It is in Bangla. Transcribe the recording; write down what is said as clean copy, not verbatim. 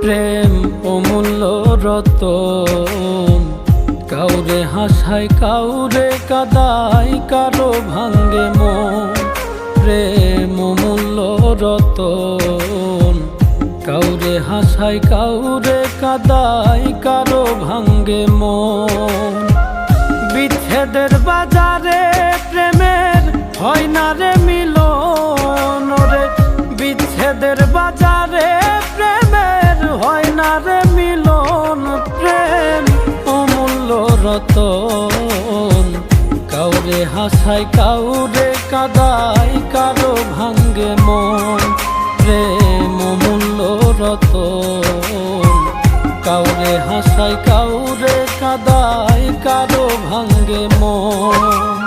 প্রেম অমূল্য রতন, কাউরে হাসায় কাউরে কাদায়, কারো ভাঙ্গে মন। প্রেম অমূল্য রতন, কাউরে হাসায় কাউরে কাদায়, কারো ভাঙ্গে মন। বিচ্ছেদের বাজারে প্রেমের হয় না রে মিলন রে, বিচ্ছেদের বাজারে প্রেমের হয় না রে মিলন। প্রেম অমূল্য রতন, কাউরে হাসায় কাউরে কাদায়, কারো ভাঙ্গে মন। প্রেম অমূল্য রতন, কাউরে হাসায় কাউরে কাদায়, কারো ভাঙ্গে মন।